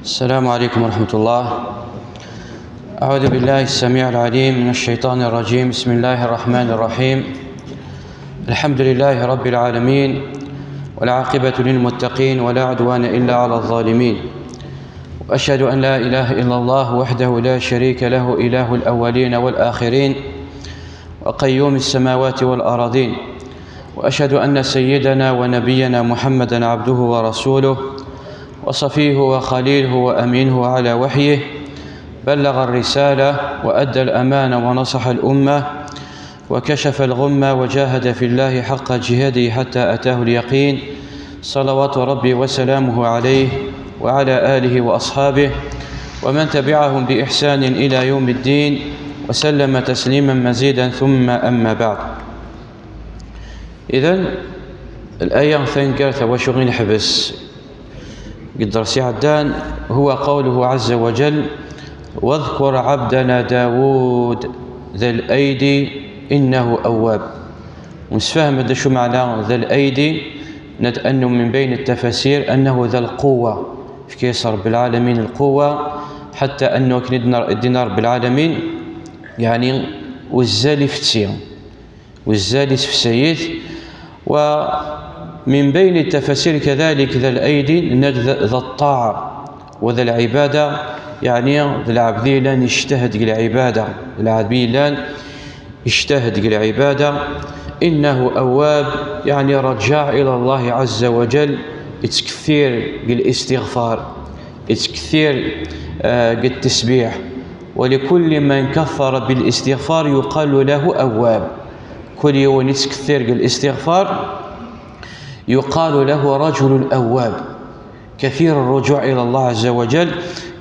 السلام عليكم ورحمة الله. أعوذ بالله السميع العليم من الشيطان الرجيم. بسم الله الرحمن الرحيم. الحمد لله رب العالمين، والعاقبة للمتقين، ولا عدوان إلا على الظالمين. وأشهد أن لا إله إلا الله وحده لا شريك له، إله الأولين والآخرين، وقيوم السماوات والأراضين. وأشهد أن سيدنا ونبينا محمدا عبده ورسوله، وصفيه وخليله وأمينه على وحيه. بلغ الرسالة وأدى الأمانة ونصح الأمة، وكشف الغمة، وجاهد في الله حق جهاده حتى أتاه اليقين. صلوات ربي وسلامه عليه وعلى آله وأصحابه ومن تبعهم بإحسان إلى يوم الدين، وسلم تسليما مزيدا. ثم أما بعد. إذن الآية ثانكرت وشغل حبس قدر سعدان هو قوله عز وجل: واذكر عبدنا داود ذا الأيدي إنه أواب. ونسفهم هذا شو معنى ذا الأيدي. نتأنم من بين التفاسير أنه ذا القوة، في كيس رب العالمين القوة، حتى أنه الدينار بالعالمين يعني والزالي في تسير والزالي في سيد. ومن بين التفاسير كذلك ذا الأيدي ذا الطاعة وذا العبادة، يعني ذا العبدي لان يجتهد العبادة، العبدي لان يجتهد العبادة. إنه أواب يعني رجع إلى الله عز وجل، يتكثير بالاستغفار، يتكثير بالتسبيح. ولكل من كثر بالاستغفار يقال له أواب. كل يوم يتكثر بالاستغفار يقال له رجل أواب، كثير الرجوع إلى الله عز وجل،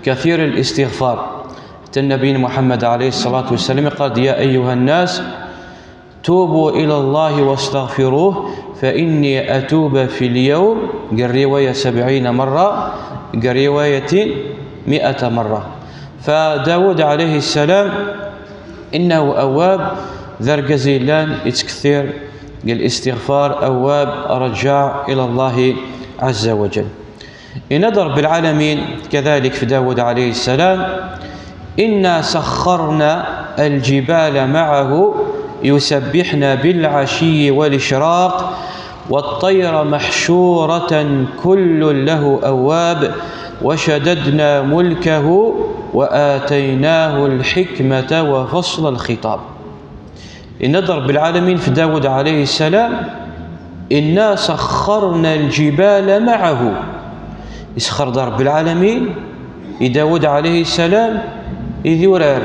كثير الاستغفار. النبي محمد عليه الصلاة والسلام قال: يا أيها الناس توبوا إلى الله واستغفروه فإني أتوب في اليوم، قال رواية 70 مرة، قال رواية 100 مرة. فداود عليه السلام إنه أواب، ذر قزيلان يتكثير الاستغفار، أواب رجاع إلى الله عز وجل. نظر بالعالمين كذلك في داود عليه السلام: إنا سخرنا الجبال معه يسبحنا بالعشي والإشراق، والطير محشورة كل له أواب، وشددنا ملكه وآتيناه الحكمة وفصل الخطاب. نظر بالعالمين في داود عليه السلام: إنا سخرنا الجبال معه. يسخر رب العالمين داود عليه السلام إذ يورار.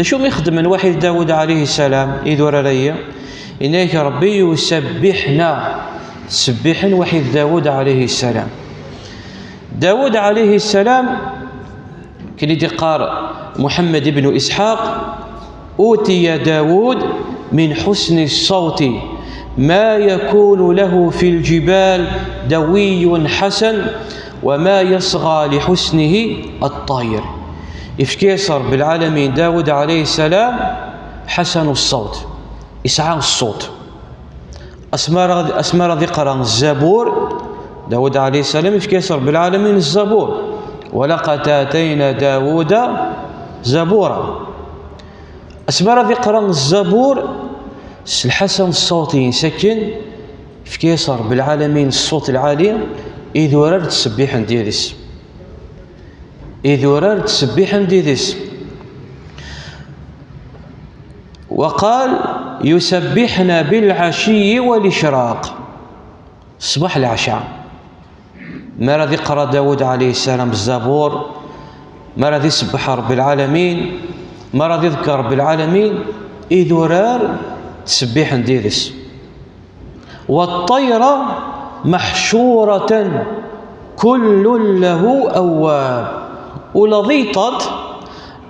شو يخدم الوحي داود عليه السلام إذ ورارية؟ إنك ربي يسبحنا، تسبحن وحي داود عليه السلام. داود عليه السلام كان يقار محمد بن إسحاق: أوتي داود من حسن الصوت ما يكون له في الجبال دوي حسن، وما يصغى لحسنه الطير. إفكيسر بالعالمين داود عليه السلام حسن الصوت، إسعان الصوت. أسمار ذكر الزبور. داود عليه السلام إفكيسر بالعالمين الزبور: ولقد آتينا داود زبورا. أسمار ذكر الزبور الحسن الصوتي سكن في كيسر بالعالمين الصوت العالي. إذ ورار تسبيح ديالس، إذ ورار تسبيح ديالس. وقال: يسبحنا بالعشي والإشراق، صباح العشاء. ما راه ذكر داود عليه السلام الزبور، ما راه يسبح رب العالمين، ما راه يذكر رب العالمين، إذ ورار تسبيح ديالس. والطير محشورة كل له أواب. ولضيطت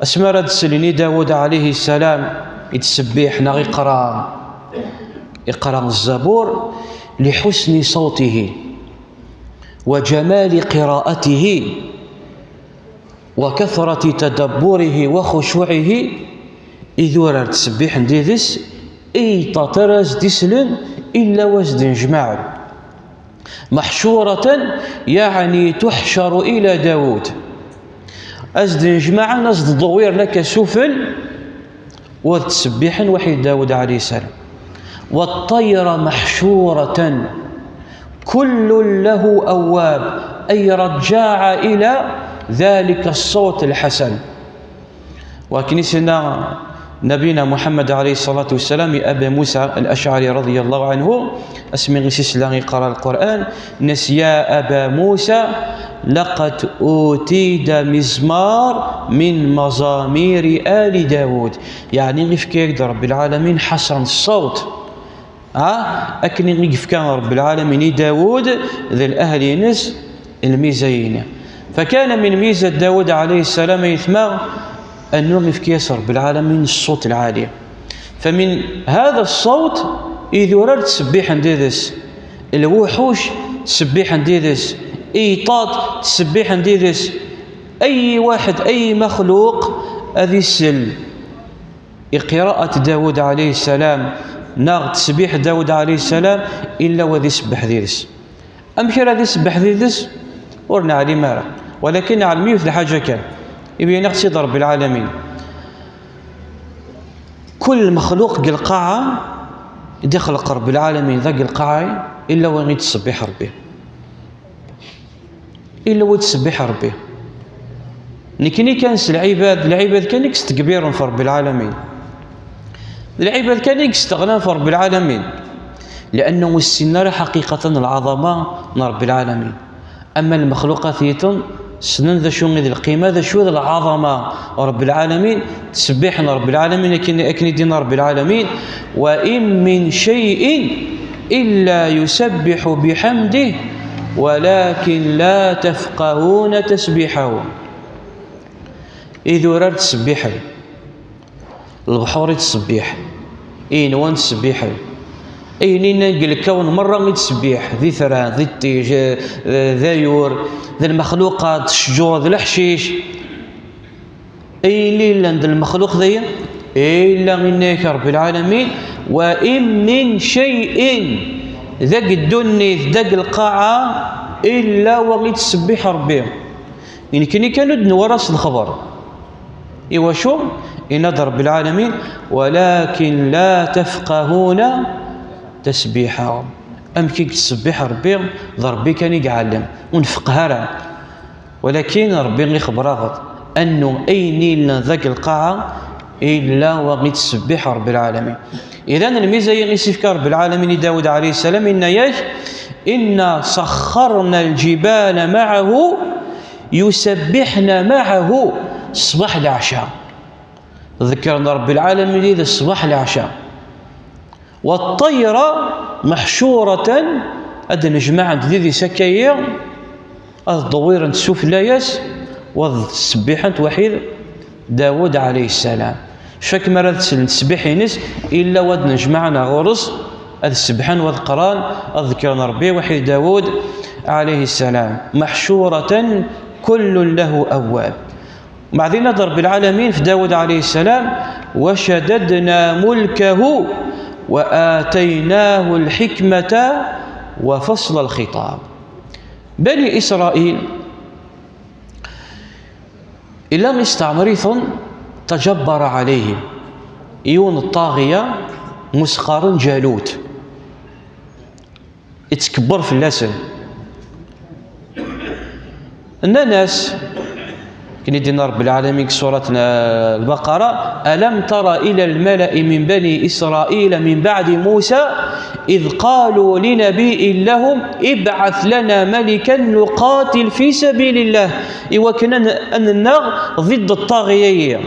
أسمار السليني داود عليه السلام يتسبيحنا يقرأ الزبور لحسن صوته وجمال قراءته وكثرة تدبره وخشوعه. إذ ورار تسبيح ديالس إي تطرز ديسلن إلا وزد جماع. محشورة يعني تحشر إلى داود. أزد نجمع نزد ضوير لك سفل وتسبيح وحيد داود عليه السلام. والطير محشورة كل له أواب، أي رجاع إلى ذلك الصوت الحسن. وكنيسنا نبينا محمد عليه الصلاة والسلام أبا موسى الأشعري رضي الله عنه اسمي غيسيس لا يقرأ القرآن نسيا أبا موسى لقد أوتيد مزمار من مزامير آل داود، يعني غيف كيك رب العالمين حسن الصوت أكني غيف كان رب العالمين داود ذي الأهل ينس الميزين. فكان من ميزة داود عليه السلام يثمر أنه غيف كيس رب العالمين الصوت العالي. فمن هذا الصوت إذ ورد تسبيح نديدس، الوحوش تسبيح نديدس، إيطاط تسبيح نديدس، أي واحد أي مخلوق أذي السل قراءة داود عليه السلام ناغ تسبيح داود عليه السلام إلا وذي سبح ديدس. أمشي هذي سبح ديدس ورنا علي مارا، ولكن علمي مثل حاجة كان يبين يقصد رب العالمين كل مخلوق قلقاعة يخلق رب العالمين ذا قلقاعة إلا وين يتسبح ربي، إلا ويتسبح ربي. نكني كانس العباد كان يستكبرون في رب العالمين، العباد كان يستغنى في رب العالمين، لأنه السنة حقيقة العظمة من رب العالمين. أما المخلوقات يتم سنن ذا شو ذي القيمة ذا شو ذا العظمة رب العالمين تسبحنا رب العالمين لكن دين رب العالمين. وإن من شيء إلا يسبح بحمده ولكن لا تفقهون تسبيحه. إذا ورد تسبيح البحور تسبيح نوان تسبيح نينا نقل الكون مرة تسبيح ذي ثرى ذي التيج ذايور ذي المخلوقات الشجور ذي الحشيش ليلا عند المخلوق ذي إلا منك رب العالمين. وإن من شيء ذاك الدنيا ذاك القاعة إلا وغي تسبيح ربي. يعني كانوا نورس الخبر إيوا شو إناد رب العالمين ولكن لا تفقهون تسبيحهم. أم كي تسبح ربي ضربي كان يعلم ونفقهها، ولكن ربي غير خبراغط أنه أين ذاك القاعة إلا وغي تسبح رب العالمين. إذن الميزة يغيسيفك رب العالمين داود عليه السلام إنا سخرنا الجبال معه يسبحن معه الصباح العشاء. ذكرنا رب العالمين إذا الصباح العشاء. والطير محشورة أدن جماعة ذي سكاية الضوير تسوف لايس والسبيحة وحيد داود عليه السلام. شك مرة تسبيح ينس إلا ودنا جماعنا غرس السبحان والقران الذكرنا ربي وحيد داود عليه السلام. محشورة كل له أواب. مع ذي نظر بالعالمين في داود عليه السلام وشددنا ملكه وآتيناه الحكمة وفصل الخطاب. بني إسرائيل إلا استعمريث تجبر عليهم يون الطاغية مسخر جالوت يتكبر في اللسن. الناس كني دينا رب العالمين سورة البقرة ألم تر إلى الملأ من بني إسرائيل من بعد موسى إذ قالوا لنبي لهم ابعث لنا ملكا نقاتل في سبيل الله. وكنا أننا ضد الطاغية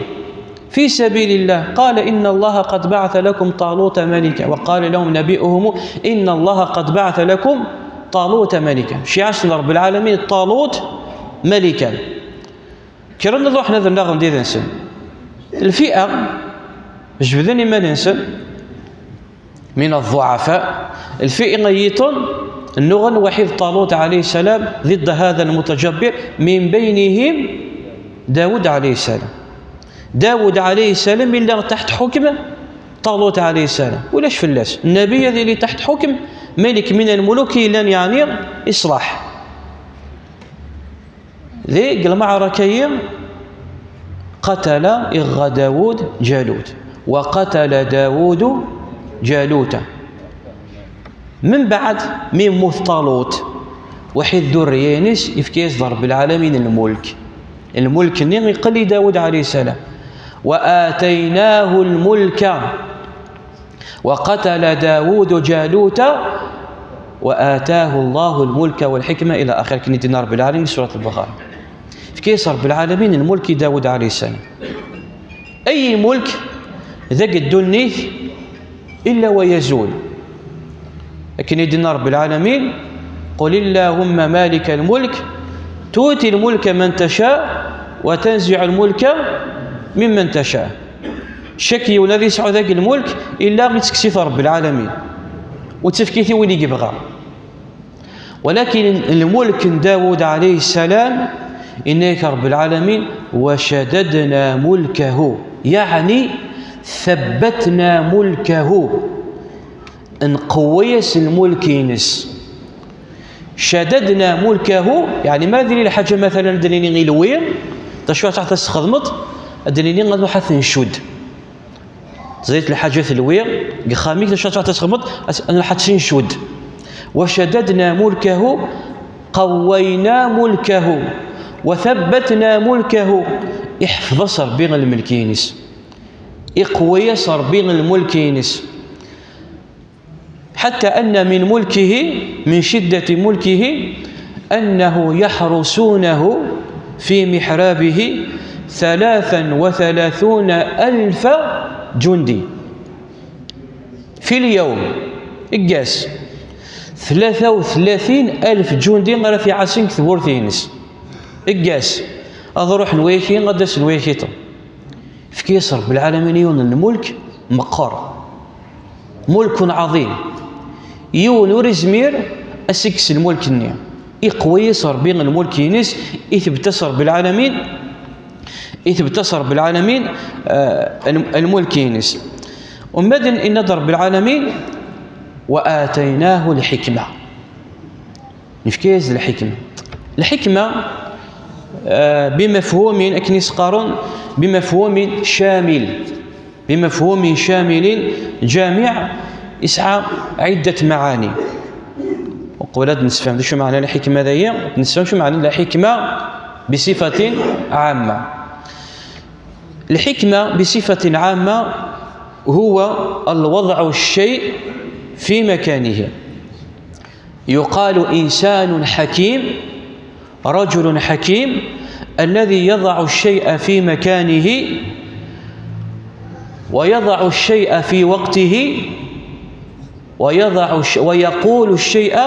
في سبيل الله. قال إن الله قد بعث لكم طالوت ملكا وقال لهم نبيئهم إن الله قد بعث لكم طالوت ملكا. شيعة رب العالمين طالوت ملكا. كرنا نروح نذر نغم دي ذنسن الفئة جبذني ما ننسن من الضعفاء الفئة غيطن النغن وحيد طالوت عليه السلام ضد هذا المتجبر من بينهم داود عليه السلام. داود عليه السلام اللي تحت حكم طالوت عليه السلام ولاش فلاس النبي اللي تحت حكم ملك من الملوك لن يعني إصلاح. ذيك المعركة قتل إغ داود جالوت، وقتل داود جالوت. من بعد من موت طالوت وحيد ذريانيس إفكيس رب العالمين الملك اللي يقلي داود عليه السلام. وآتيناه الملك وقتل داود جالوت وآتاه الله الملك والحكمة إلى آخر كلمة رب العالمين سورة البقرة. إفكيس رب العالمين الملك داود عليه السلام. أي ملك ذاك الدنيث إلا ويزول، لكن يدنا رب العالمين قل اللهم مالك الملك تؤتي الملك من تشاء وتنزع الملك ممن تشاء. شكي والذي يسعى ذاك الملك إلا غيتكسيف رب العالمين وتفكيثي وين يبغى. ولكن الملك داود عليه السلام إنك رب العالمين وشددنا ملكه، يعني ثبتنا ملكه، نقويس الملك ينس. شددنا ملكه يعني ما ديري الحاجه مثلا دليني غير الوير تشوى تحت استخدمت دليني غادي حث نشد زيت الحاجه في الوير خاميك تشوى تحت استخدمت انا حث نشد. وشددنا ملكه قوينا ملكه وثبتنا ملكه. يحفظ صار بين الملكينس، يقوي صار بين الملكينس، حتى أن من ملكه من شدة ملكه أنه يحرسونه في محرابه 33,000 جندي في اليوم. إقاس 33,000 جندي غير في عاسين كثبورتينس. إقاس أضروح نويكي غداس نويكيتو في كيسر بالعالمين الملك مقر، ملك عظيم يون ورزمير أسكس الملك النيا يقوي صار بين الملك ينس يثبتصر بالعالمين الملك ينس. ومدن إن ضرب العالمين وآتيناه الحكمة. نفكيز الحكمة بمفهوم أكنيس قارون بمفهوم شامل جامع يسعى عدة معاني. وقولات نسفهم شو معنى الحكمة ذي، نسفهم شو معنى الحكمة بصفة عامة. الحكمة بصفة عامة هو الوضع الشيء في مكانه. يقال إنسان حكيم، رجل حكيم الذي يضع الشيء في مكانه ويضع الشيء في وقته ويقول الشيء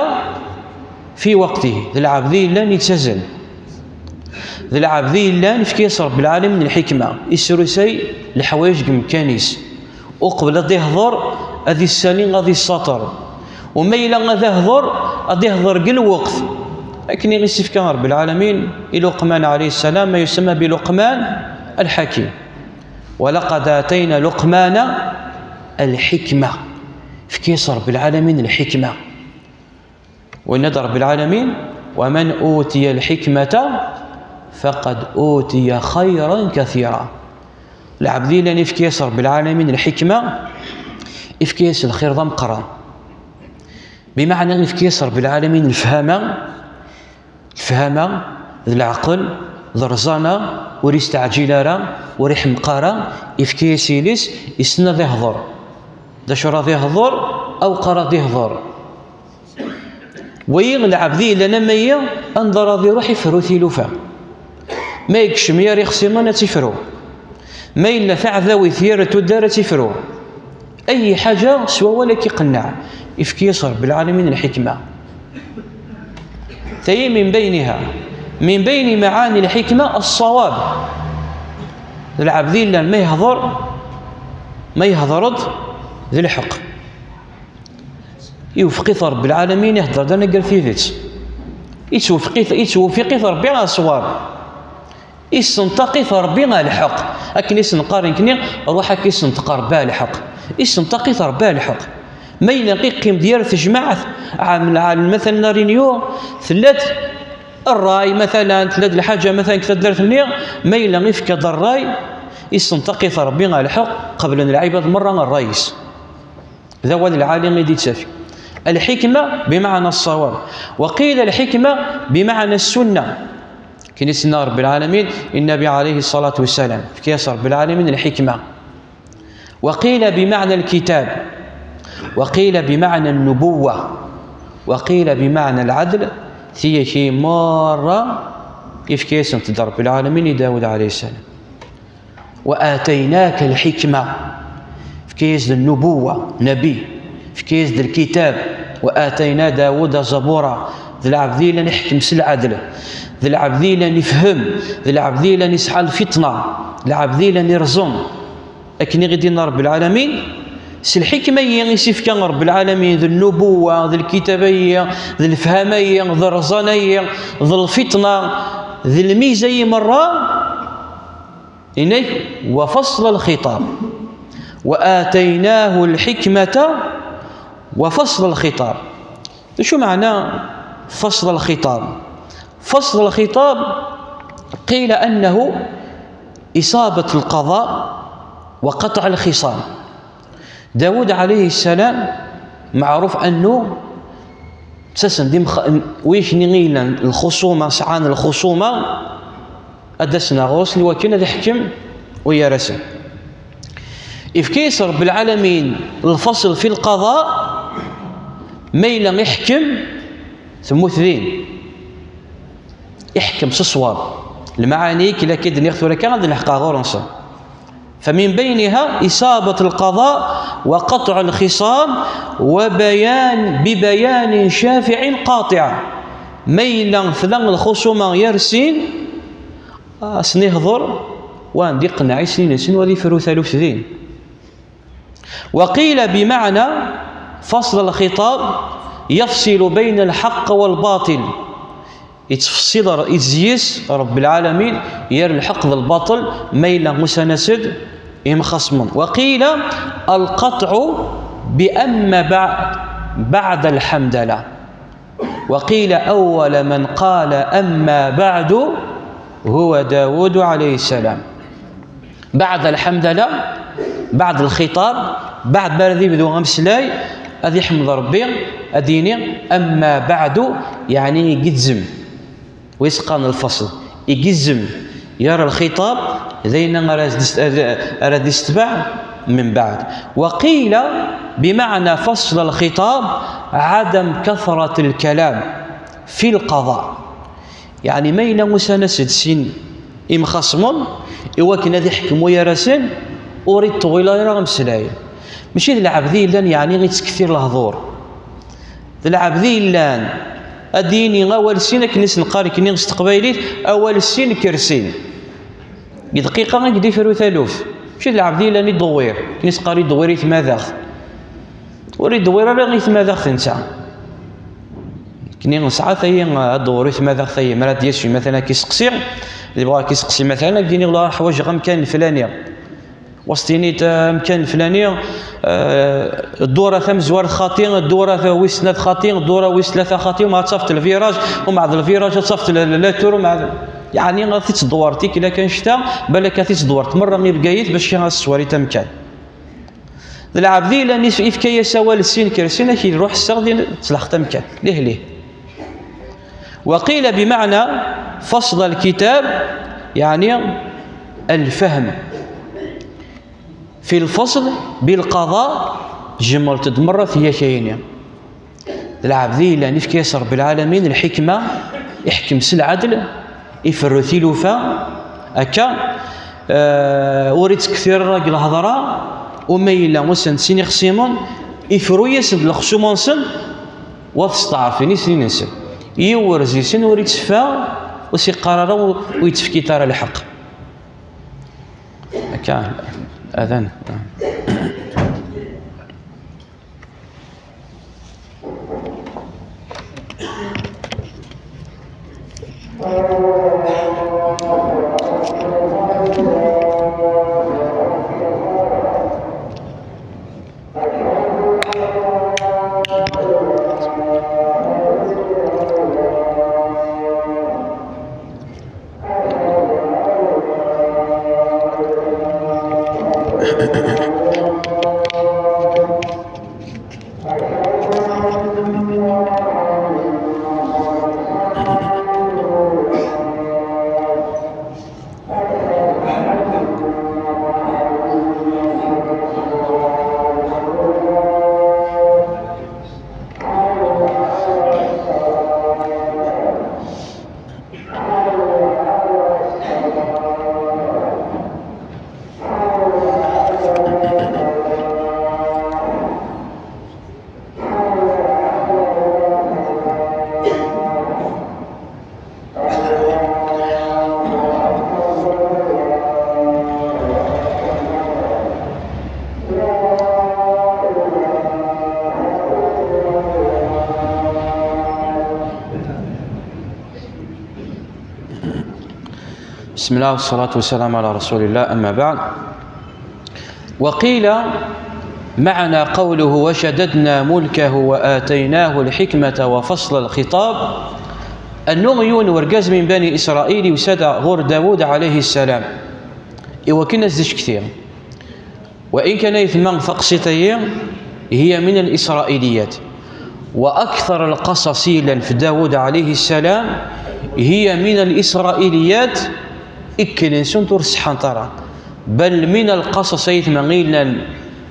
في وقته. ذي العبدي لن يتزن، ذي العبدي لن يفكيصر بالعالم من الحكمة يسرسي لحوايج مكانيس وقبل غادي يهضر هذه السنين غادي السطر وما إلا غادي يهضر كل وقت. لكن يغيسف كان رب العالمين لقمان عليه السلام ما يسمى بلقمان الحكيم. ولقد آتينا لقمان الحكمة في كيسر بالعالمين الحكمة. وندر بالعالمين ومن أوتي الحكمة فقد أوتي خيرا كثيرا. العبدي لن في كيسر بالعالمين الحكمة إفكيس الخير ضم قران، بمعنى إفكيسر بالعالمين الفهامة ذي العقل ذي الرزانة وري استعجيلارا وري حمقارا إفكيسيليس يسنى ذي هضر ذا شو راضي يهضر أو قراضي يهضر. وين العبدي لنا مية انظر ذي روح يفرو ثيلوفا ما يكشم يا ريخسي ما تفرو ما إلا فعذا ثيرة الدار تفرو أي حاجة سوى ولا كيقنع إفكيسر بالعالمين الحكمة. ثي من بين معاني الحكمة الصواب. العبدي لنا ما يهضرد ذي الحق يوفقي رب العالمين يهضر دانا قال في ذيت يتوفقي ربي على الصواب يستنتقي ربي على الحق. لكن يسنقارن كني روح كي يستنتقر به الحق يستنتقي ربي الحق ما ينقيم ديال تجمع مثلا رينيو ثلاث الراي مثلا ثلاث الحاجه مثلا كذا درت نيا ما الا غير في كذا الراي يستنتقي ربي على الحق قبل ان العباد مره الرئيس ذا هو العالم يدي تسافي. الحكمه بمعنى الصواب، وقيل الحكمه بمعنى السنه. كنيسنا رب العالمين النبي عليه الصلاه والسلام كيس رب العالمين الحكمه. وقيل بمعنى الكتاب، وقيل بمعنى النبوه، وقيل بمعنى العدل. ثي شي مرة كيس انت رب العالمين داود عليه السلام وآتيناك الحكمة في كيس النبوة نبي، في كيس الكتاب وآتينا داود زبورا. ذي العبدي لا نحكم سل العدل، ذي العبدي لا نفهم، ذي العبدي لا نسعى الفتنة، ذي العبدي لا نرزم. أكني غدينا رب العالمين سي الحكمة يسيف كان رب العالمين ذي النبوة ذي الكتابية ذي الفهمية ذي الرزانية ذي الفتنة ذي الميزة مرة إني وفصل الخطاب. وآتيناه الحكمة وفصل الخطاب. شو معنى فصل الخطاب؟ فصل الخطاب قيل أنه إصابة القضاء وقطع الخصام. داود عليه السلام معروف أنه تسن ويش نغيلا الخصومة سعان الخصومة أدسنا غوص لوكنا يحكم ويرسم. إذ كيس رب العالمين الفصل في القضاء ميلا يحكم ثم ثذين يحكم صواب المعاني كلا كيد نيختو لك غادي نحقا غورنصا. فمن بينها إصابة القضاء وقطع الخصام ببيان شافع قاطع. ميلا ثلان الخصومة يرسين سنهضر وان يقنع سنين ولي فرو ثالث ذين. وقيل بمعنى فصل الخطاب يفصل بين الحق والباطل. يتفصل يتزيس رب العالمين ير الحق والباطل ميلا مسنسد يمخصمون. وقيل القطع بأما بعد الحمدلله. وقيل أول من قال أما بعد هو داود عليه السلام. بعد الحمدلله بعد الخطاب بعد بردي بدو غمسلاي أذي حمد ربي أديني أما بعد يعني يجزم ويسقان الفصل يجزم يرى الخطاب ذينا أراد يستبع من بعد. وقيل بمعنى فصل الخطاب عدم كثرة الكلام في القضاء. يعني ما يناموس نسد سين إمخصمون إواكنا ذي حكم ويرسل أريد طويلة يرى مسلاي ماشي ذي العبذي لان يعني غير كثير الهضور. ذي العبذي لان أديني أول سين كنيس نقاري كني نستقبيليت أول سين كرسين دقيقة غادي يفرو ثالوث ماشي ذي العبذي لان يدوير كنيس قاري دويري ثماذاغ وريد دوير راه غير ثماذاغ تنسى كني نسعى ثي دوري ثماذاغ ثي مرات يسوي مثلا كيسقسي اللي بغا كيسقسي مثلا ديني والله حوايج غمكان الفلاني وسطيني مكان الفلاني الدوره ثم زوار خاطين الدوره ويس ثلاث خاطين الدوره ويس ثلاثه خاطين وما تصفت الفيراج ومع الفيراج تصفت اللاتور ومع يعني غادي تدورتيك الا كان شتا بالك غادي تدورت مره غير بقايت باش السواري تمكان العبدي لا نيس يفكايا سوال السين كرسينا كي يروح السغدي تصلح تمكان ليه. وقيل بمعنى فصل الكتاب يعني الفهم في الفصل بالقضاء جملت مرة هي شيئين. العبدي لا نفكي رب العالمين الحكمة يحكم سل العدل يفرثي لوفا أكا وريت كثير راجل هضرة وما إلا وسن سيني خصيمون يفرو يسد الخصومون سن وتستعرفيني سنين سن يورزي سن وريت سفا وسي قرار ويتفكي ترى الحق أكا أذن. بسم الله والصلاة والسلام على رسول الله، أما بعد. وقيل معنى قوله وشددنا ملكه وآتيناه الحكمة وفصل الخطاب أنه يون ورقاز من بني إسرائيل وسدى غور داود عليه السلام إوا كنا زدش كثير، وإن كان يثمان فقسطية هي من الإسرائيليات، وأكثر القصص في داود عليه السلام هي من الإسرائيليات إكلين سنتور سحانطرة، بل من القصص يثمان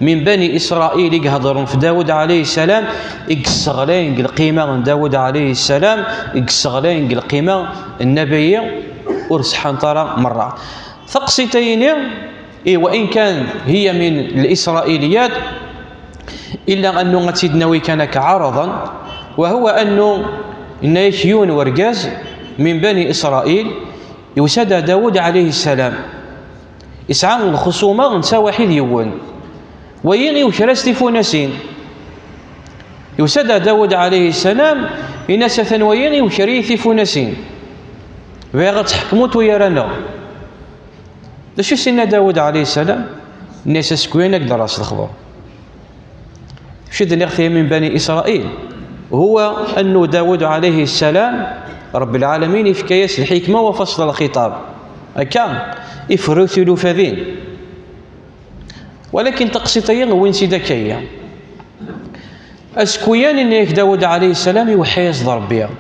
من بني إسرائيل يهضرون في داود عليه السلام يقصغلين القيمة داود عليه السلام يقصغلين القيمة النبية ورسحانطرة مرة ثقسيتين. وإن كان هي من الإسرائيليات إلا أنه سيدنا كان كعرضا، وهو أنه يون ورقاز من بني إسرائيل يسدى داود عليه السلام إسعان الخصومة نسا واحد يون ويغي وشرست فونسين يسدى داود عليه السلام إناس ثنويغي وشريث فونسين ويغا تحكموت ويرانا شو سيدنا داود عليه السلام الناس سكوينك دراس الخبر شد اللي من بني إسرائيل هو أنه داود عليه السلام رب العالمين يفكيس الحكمة وفصل الخطاب كان يفرثلوا فذين، ولكن تقسيطيا وين سيدكيا أسكويان إنك داود عليه السلام يوحيز ضربيا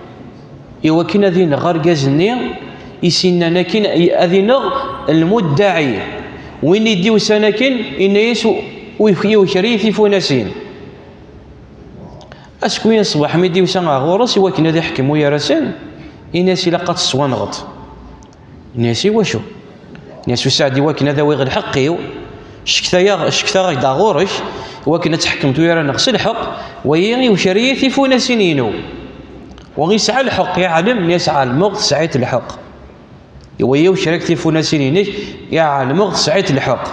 يوكنا ذين غرقزني يسيننا كن أذين المدعي وين يديو سنكن إن يسو ويشريث فونسين أسكوين صباح ميديو سنة غورس يوكنا ذي حكمو يا رسل إناسي لقد صوانغط إناسي وشو ناس وسعدي وكنا ذا ويغ الحقي شكثا غيدا غورش وكنا تحكمتو يرى نقص الحق ويغي وشريثي فونا سنينو وغيسعى الحق يعلم يسعى المغض سعيت الحق ويو شركتي فونا سنينك يعلم المغض سعيت الحق،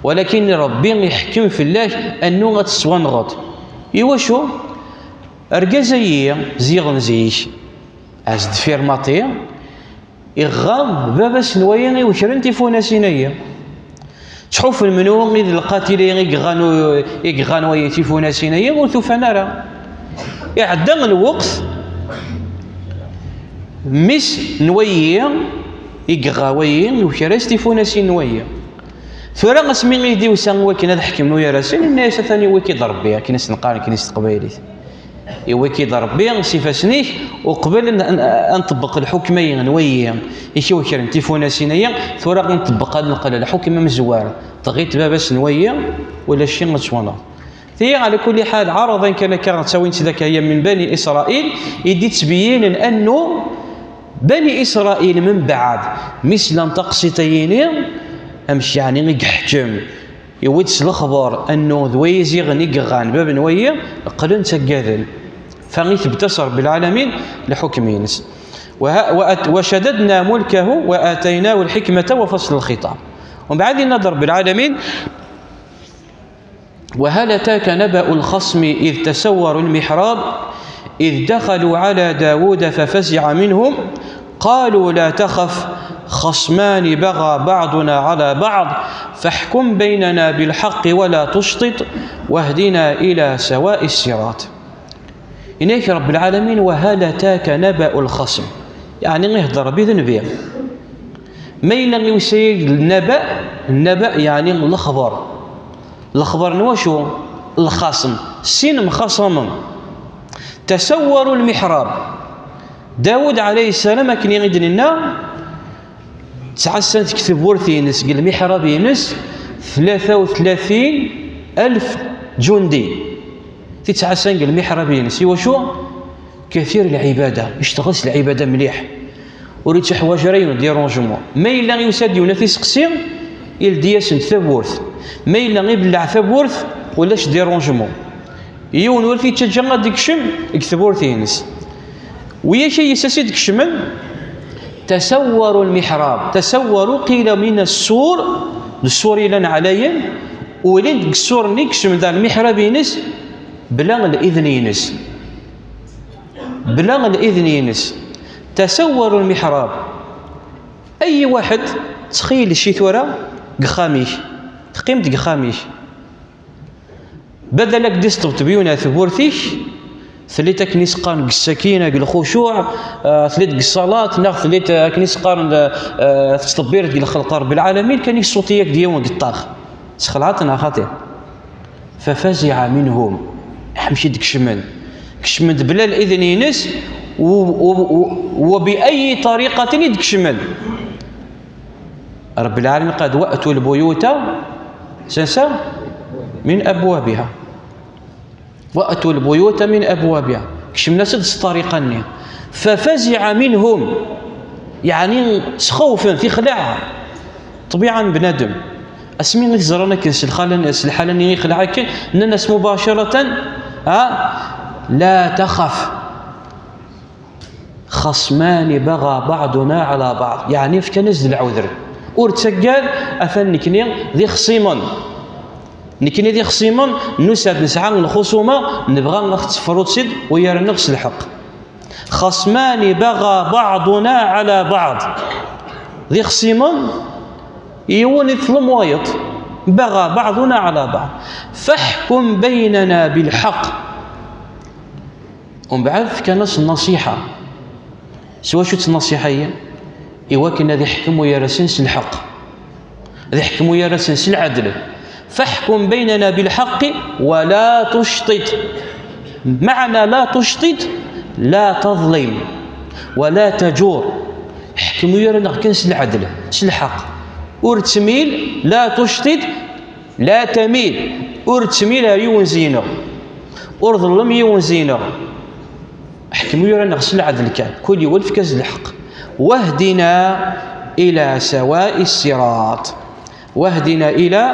ولكن ربي يحكم في الله أنه غتسوانغط يوشو أرقازية زيغن زيش أزد فيرماطية إغام باباس نوايا وشرن تيفونا سينية تشوف المنوغ إذ القاتل يغانو يتيفونا سينية وثوفنا راه يعدم الوقت مس نويا يغاويين وشرس تيفونا سين نويا ثورا اسمي غيدي وسان وكنا نحكم نويا راسل الناس ثاني وكي ضرب بها كناس نقال كناس قبايلي يوكي ضرب بها سيفاسنيش وقبل أن نطبق الحكمين نويا يشوي كرن تيفونا سينيا ثورا نطبق نقل الحكم مزوار طغيت باباس نويا ولا شيء متشوانا هي على كل حال عرضا كانت تساوي ذاك هي من بني إسرائيل يدي تبين أنه بني إسرائيل من بعد مثل تقسيطيين أمشي يعني يحجم يودس الخبر أنه ذويزي غنيقغان باب نويا قلن تقاذل فغيث بتصر بالعالمين لحكمين وشددنا ملكه وآتيناه الحكمة وفصل الخطاب. ومن بعد النظر بالعالمين وهل أتاك نبأ الخصم إذ تسوروا المحراب إذ دخلوا على داود ففزع منهم قالوا لا تخف خصمان بغى بعضنا على بعض فاحكم بيننا بالحق ولا تشطط واهدنا إلى سواء الصراط. إنك رب العالمين وهل أتاك نبأ الخصم يعني يهضر بذنبه ما يلغي يسير النبأ يعني الخبر نواشو الخصم سين مخصم تسوروا المحراب داود عليه السلام كان يغيد لنا 9 سنة تكتب ورثينس قال المحراب ينس 33,000 جندي 9 سنة قال المحراب ينس وشو كثير العبادة يشتغلش العبادة مليح وريت حوايج راين ديرونجمون ما إلا يسد ينافس قصير يلدياسن ثبورث ما إلا يبلع ثبورث ولاش ديرونجمون يون ورثي تشجع ديك شم يكتب ورثينس ويا شيء يساسد كشمل تسوروا المحراب تسوروا قيل من السور إلى عليا ولين السور نكشم ذا المحراب ينس بلا الإذن ينس تسوروا المحراب أي واحد تخيل شي ثورة قخاميش تقيم تقخاميش بدلك ديستوت بيونا ثبورتيش ثليتك نسقان السكينة الخشوع ثليت الصلاة ناخ ثليت كنسقان تطبير ديال الخلق رب العالمين كان يصوتيك ديون الطاخ سخلعتنا خاطر ففزع منهم حمشي ديك كشمن بلا الإذن ينس وبأي طريقة يدكشمن رب العالمين قد وأتوا البيوت سنسا من أبوابها وأتوا البيوت من أبوابها كشمنا سدس طريقا ففزع منهم يعني خوفا في خلاع طبيعا بنادم اسمين اللي زرانا كنس الحالة اللي يخلعك الناس مباشرة لا تخف خصمان بغى بعضنا على بعض يعني في كنز العذر ورتسجل أفنكني ذي خصيما نكني ذي خصيما نسعد نسعى الخصومة نبغى نختفروا سيد ويرى نفس الحق خصمان بغى بعضنا على بعض ذي خصيما يوني ثلم وايط بغى بعضنا على بعض فاحكم بيننا بالحق ومن بعد كانت النصيحة سوا شو النصيحة هي إواكن ذي حكموا يا رسنس الحق ذي حكموا يا رسنس العدل فاحكم بيننا بالحق ولا تشطط معنى لا تشطط لا تظلم ولا تجور حكموا يا رسنس العدل الحق ورتميل لا تشطط لا تميل ورتميل يون زينه ورظلم يون زينه حكموا يا رسنس العدل كان كل يولد في كاز الحق واهدنا إلى سواء الصراط واهدنا إلى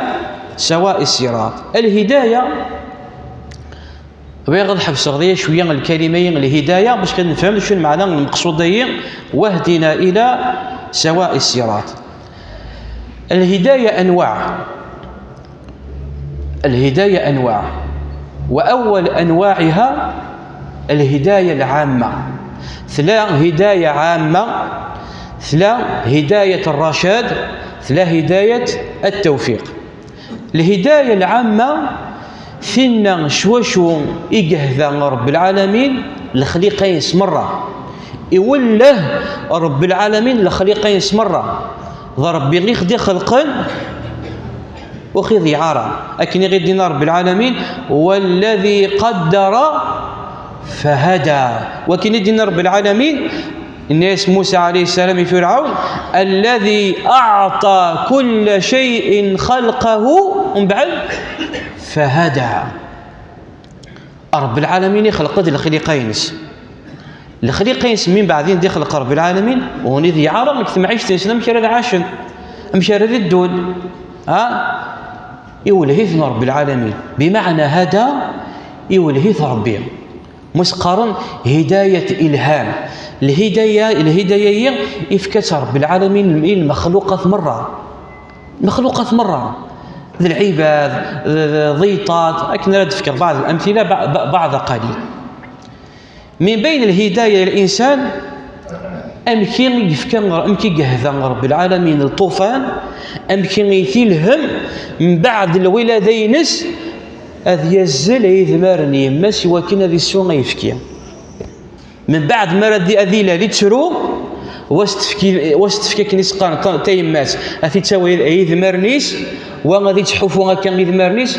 سواء الصراط الهداية بغض حبس غضية شوية الكلمين الهداية باش كنفهم شنو المعنى المقصود هي واهدنا إلى سواء الصراط الهداية أنواع وأول أنواعها الهداية العامة ثلاث هداية عامة ثلاث هداية الرشاد ثلاث هداية التوفيق الهداية العامة فينا شوشو إجهذا رب العالمين لخليقين مرة يوله رب العالمين لخليقين مرة ضرب غير خدي خلقا وخذ عارة أكن غير دينا رب العالمين والذي قدر فهدى وكن دين رب العالمين الناس موسى عليه السلام فرعون الذي أعطى كل شيء خلقه ومن بعد فهدى رب العالمين يخلق الخليقين من بعدين دي خلق رب العالمين وهني ذي عارة مكتم عيش تنسنا مشارد عاشن مشارد الدول يولهيث رب العالمين بمعنى هدى يولهيث ربي مسقرا هداية إلهام الهداية إفكت رب العالمين المخلوقات مرة ذي العباد ضيطات أكن رد فكر بعض الأمثلة بعض قليل من بين الهداية للإنسان أمكن يفكر أمكن يهذا رب العالمين الطوفان أمكن يثيلهم من بعد الولادينس أذ يزل يذمرني مس وكنا ذي السوء يفكي من بعد ما رد أذيلا لتشرو واستفكي كنسقان تيماس أثي تسوي يذمرنيس وغادي تحفوا كان يذمرنيس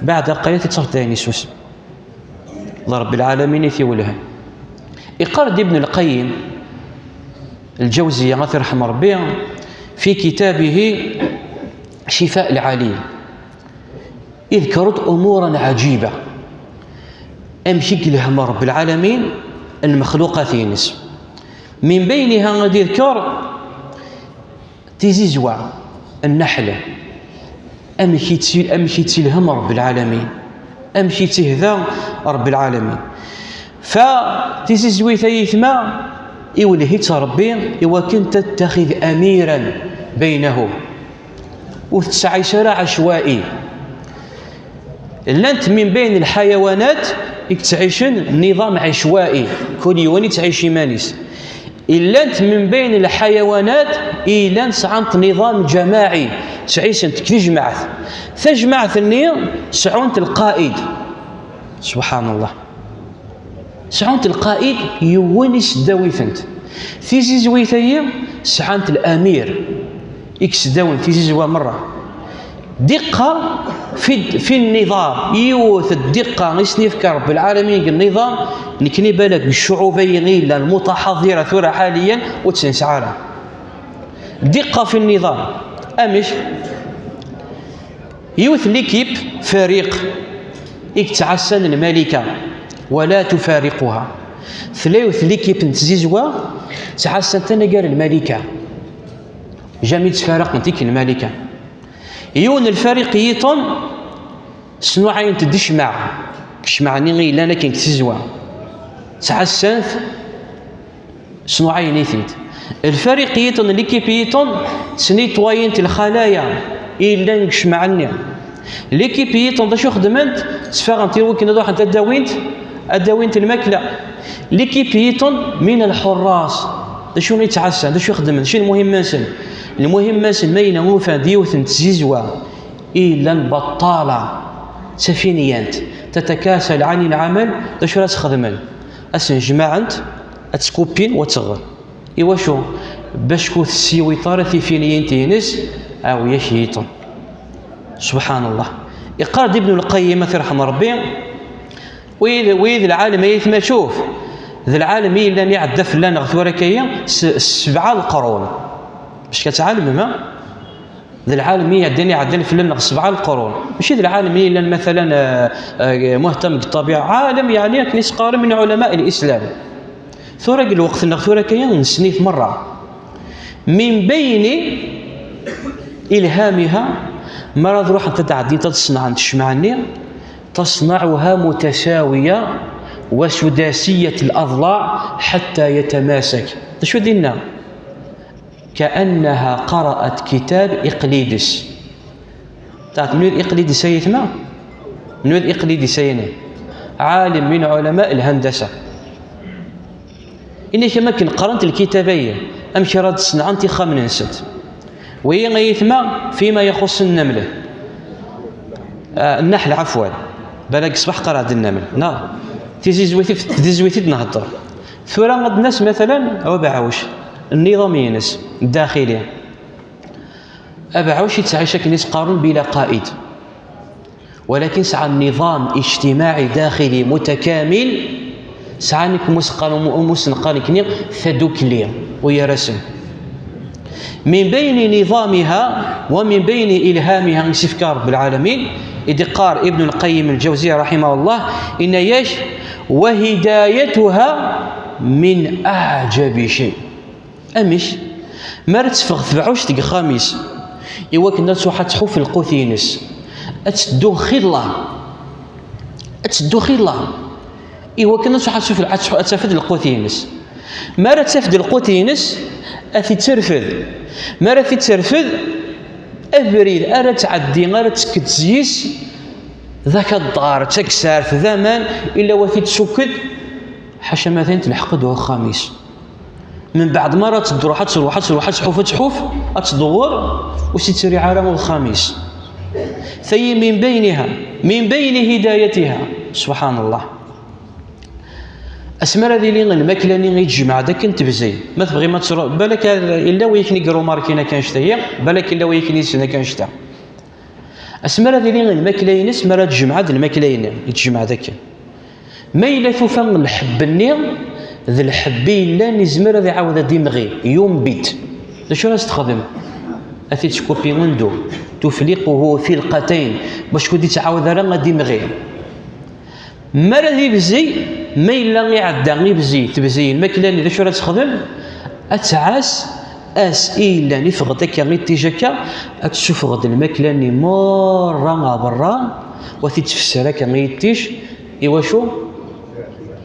بعد قليل تصف داينيسوس رب العالمين يثيولها يقرد ابن القيم الجوزية غفر رحمه ربي في كتابه شفاء العليل يذكرت أمورا عجيبة أمشي لهم رب العالمين المخلوقات ينس من بينها غادي يذكر تيزيزوا النحلة أمشي تسيلهم رب العالمين أمشي تهذا رب العالمين فتيزيزوي ثيثما يولهيت ربي وكنت تتخذ أميرا بينهم وتسعي شرع عشوائي لانت من بين الحيوانات تعيشن نظام عشوائي كل يوم تعيش مانيس إلا من بين الحيوانات إلا سعنت نظام جماعي تعيش انت كي جماعة فجماعة النية سعنت القائد. سبحان الله. سعنت القائد يونس داويثنت في زويثية سعنت الأمير إكس داون في زوا مرة دقة في النظام يوث الدقة يسنيفك رب العالمين النظام نكني بالك بالشعوبية غير المتحضرة ثورة حاليا وتسنسعارة دقة في النظام أمش يوث ليكيب فريق اكتعسن الملكة ولا تفارقها ثلاث ليكيب نتزيزوا تعسن تنقال الملكة جامي تفارق نتيك الملكة يون الفريق يطن شنو عين تدش مع كشمعني غير لانا كي تزوا تعسن شنو عين يثيد الفريق يطن ليكيب يطن سنيت وين الخلايا إلا نكشمعني ليكيب يطن دا شو خدمت تفاغن تيروك نروح انت الداوينت الماكلة ليكيب يطن من الحراس دا شو يتعسى دا شو يخدم شنو المهم نسن المهم نسن ما ينوفا ديوث تزيزوا إلا البطالة سفينيانت تتكاسل عن العمل دا شو راس خدمن أسن جماعة أتسكوبين وتغل إيوا شو باش كوث السيوي طارثي فينيين تينس أو يشيطن. سبحان الله. يقال ابن القيم رحمه ربي وإذا العالم يثما شوف ذا العالم إلا يعدى فلان غثوركية 7 القرون باش كتعلم ما ذا العالم يعدى فلان 7 القرون ماشي ذا العالم إلا مثلا مهتم بالطبيعة عالم يعني كنيس قارن من علماء الإسلام ثورك الوقت غثوركية نسنيت مرة من بين إلهامها مرض روح أنت تعدين تصنع تشمعني تصنعها متساوية وسداسية الأضلاع حتى يتماسك. شو دينا؟ كأنها قرأت كتاب إقليدس. تعرف منو إقليدس يتما؟ منو إقليدس عالم من علماء الهندسة. إني كما كن قرنت الكتابية أمشي راد تصنع أنت خامن نسد. وهي غيثما فيما يخص النملة. النحل عفوا. بالك صباح قرأت النمل. نعم. تزويتي نهضر ثورة غد الناس مثلا أو بعوش النظام ينس الداخلي أبعوش يتعيش كنيس قارن بلا قائد ولكن سعى النظام اجتماعي داخلي متكامل سعانك مسنقانك ثدوكلي ويا رسم من بين نظامها ومن بين إلهامها استفكار رب العالمين إذ قال ابن القيم الجوزية رحمه الله إن يش وهدايتها من أعجب شيء أمش ما تفغ ثبعوش تلقى خامس إوا كنا تروح تحوف القوثينس أتدخل الله إوا كنا تروح تشوف أتفد القوثينس ما تفد القوثينس أثي ترفذ ما راه ترفذ أبريد أرى تعدي أرى تكتزيس ذاك الدار تكسر في ذمان إلا وثي تسكد حاشا مثلا تلحقده الخميس من بعد مرة تروح تحوف تدور وستري عالم الخميس ثي من بين هدايتها سبحان الله اسمر هذه لين الماكله اللي يتجمع داك انت بزي ما تبغي ما تروح بالك الا ويكني قرو ماركينا كنشتهي بالك الا ويكني سنه كنشتا اسمر هذه لين الماكله ينس مرات تجمع هذه الماكله يتجمع داك ما الا ثوفان الحب النير ذا الحب الا نزمر هذا عاود ديمغي يوم بيت شو راس تخدم اثي تسكوبي وندو تفلقه فلقتين باش كنتي تعاود راه ديمغي مرة ذي بزي ما إلا يعدى غي بزي تبزي الماكلة اللي شو راه تخدم أتعاس إلا نفغد هكا غي تيجاكا أتشوف غد الماكلة اللي مرة برا وثي تفسر هكا غي تيج إوا شو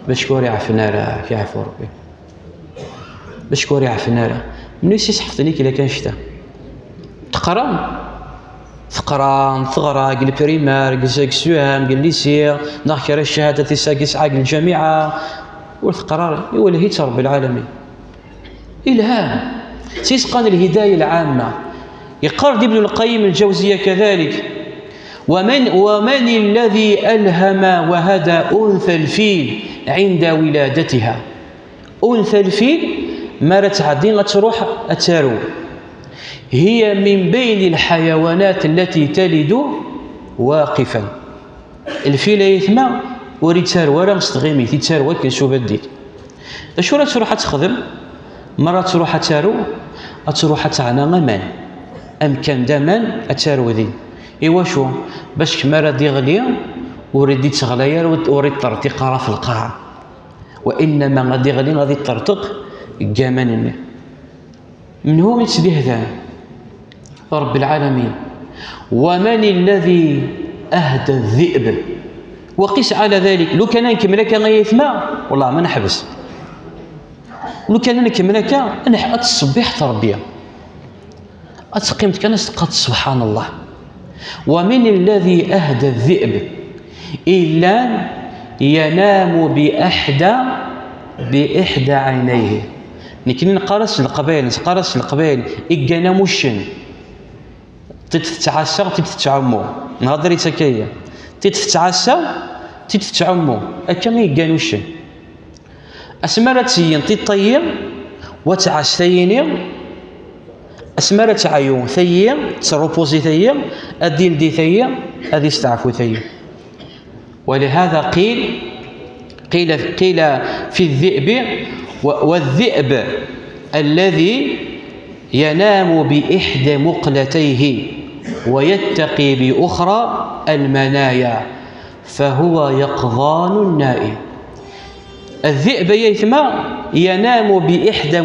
باش كوري عفنا راه يعفو ربي باش كوري عفنا راه منو يسحفت ليك إلا كان شتا تقرا قل البريمير قل سيكسيوام قل ليسير ناخ راه الشهاده تساقس عاق الجامعه والقرار يولهي رب العالمين إلهام تيسقان الهداية العامة. يقرر ابن القيم الجوزية كذلك: ومن الذي ألهم وهدى أنثى الفيل عند ولادتها. أنثى الفيل مرت عدين تروح أتارو، هي من بين الحيوانات التي تلد واقفا. الفيل يثمى وريد تارو راه مستغيمي تيتارو كنشو بديت اشو راه تروح تخدم مرة تروح تارو تروح تعنا غمان أمكان دامان أتارو ذي إيوا شو باش كما راه يغلي وريد تغلير وريد ترتقى في القاع، وإنما غادي يغلي غادي ترتق كامان. من هو يتسدي هذا؟ رب العالمين. ومن الذي أهدى الذئب؟ وقس على ذلك. لو كان نكمل كان يثمى والله ما نحبس، لو كان نكمل كان نحط الصبيح تربيه أتقيمت كان قد سبحان الله. ومن الذي أهدى الذئب إلا ينام بإحدى عينيه. نكني نقرس القبائل إجانا مشن تتعسى تتعمو نهضري تكايا تتعسى تتعمو أكا إجانا مشن أسمرت سين تطير وتعسيني أسمرت عيون ثيا تروبوزي ثيا الدين دي ثيا هذه استعفو ثيا. ولهذا قيل في الذئب: والذئب الذي ينام بإحدى مقلتيه ويتقي بأخرى المنايا فهو يقظان نائم. الذئب يثمى ينام بإحدى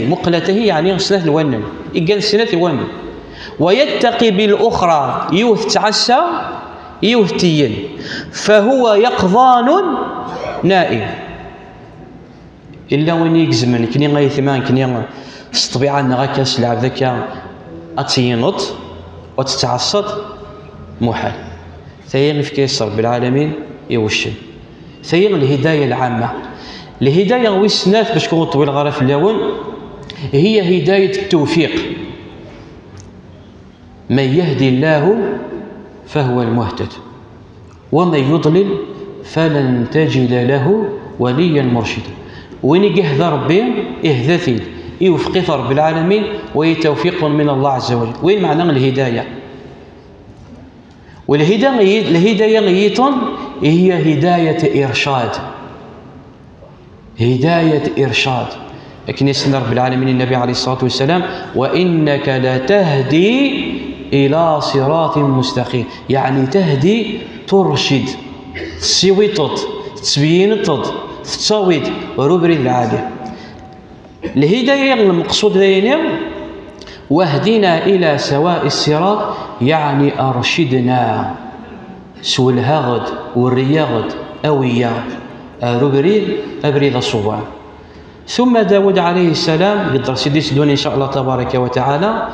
مقلتيه يعني سنة الونن إقال سنة الونن، ويتقي بالأخرى يوث تعسى يوثتين فهو يقظان نائم. إلا وين يكزمن كني غيثمان كني الطبيعة نغاكاس لعب ذاك أتينط وتتعصد محال. ثيغ في كيسر بالعالمين يوشن ثيغ الهداية العامة. الهداية ويسنات باش كون طويل غرا في اللون هي هداية التوفيق. من يهدي الله فهو المهتد ومن يضلل فلن تجد له وليا مرشدا. وين يهدى ربي إهداثي يوفقي رب العالمين ويتوفيق من الله عز وجل. وين معنى الهداية؟ والهداية غيتون هي هداية إرشاد. لكن يسنى رب العالمين النبي عليه الصلاة والسلام: وإنك لتهدي إلى صراط مستقيم. يعني تهدي ترشد تسويطط تبينطط تتصاويد روبري العالي. الهداية المقصود ذينا واهدنا إلى سواء الصراط يعني أرشدنا سوى الهغد والرياغد أويا روبري أبريد الصوان. ثم داود عليه السلام قدر سيديس دون إن شاء الله تبارك وتعالى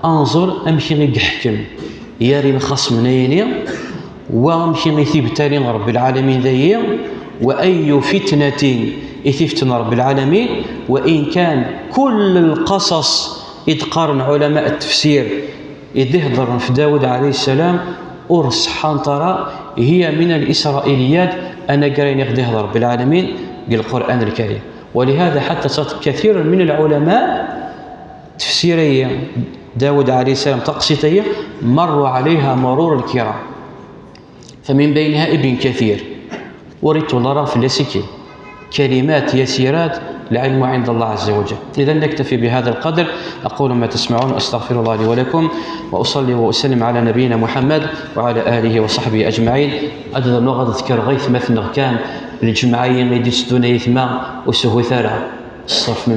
أنظر أمشي يحكم ياري الخصم نيني وأمشي يثبتالي رب العالمين ذي وأي فتنة يثفتن رب العالمين. وإن كان كل القصص يتقارن علماء التفسير يدهضر في داود عليه السلام أرس حنطرة هي من الإسرائيليات أنا قرين يقدهضر رب العالمين بالقرآن الكريم. ولهذا حتى كثير من العلماء تفسيرية داود عليه السلام تقسيطية مروا عليها مرور الكرام، فمن بينها ابن كثير وريت نرى في اللاسكي كلمات يسيرات العلم عند الله عز وجل. إذا نكتفي بهذا القدر. أقول ما تسمعون أستغفر الله لي ولكم وأصلي وأسلم على نبينا محمد وعلى آله وصحبه أجمعين. عدد اللغة ذكر غيث مثل كان الجمعين يدي سدون يثما وسهو ثارة الصرف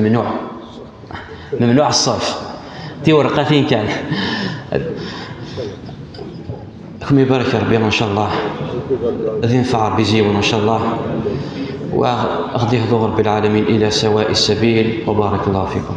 ممنوع الصرف دي ورقتين كان كم يبارك ربي إن شاء الله الذي ينفع بزيون إن شاء الله وأهديه رب العالمين إلى سواء السبيل وبارك الله فيكم.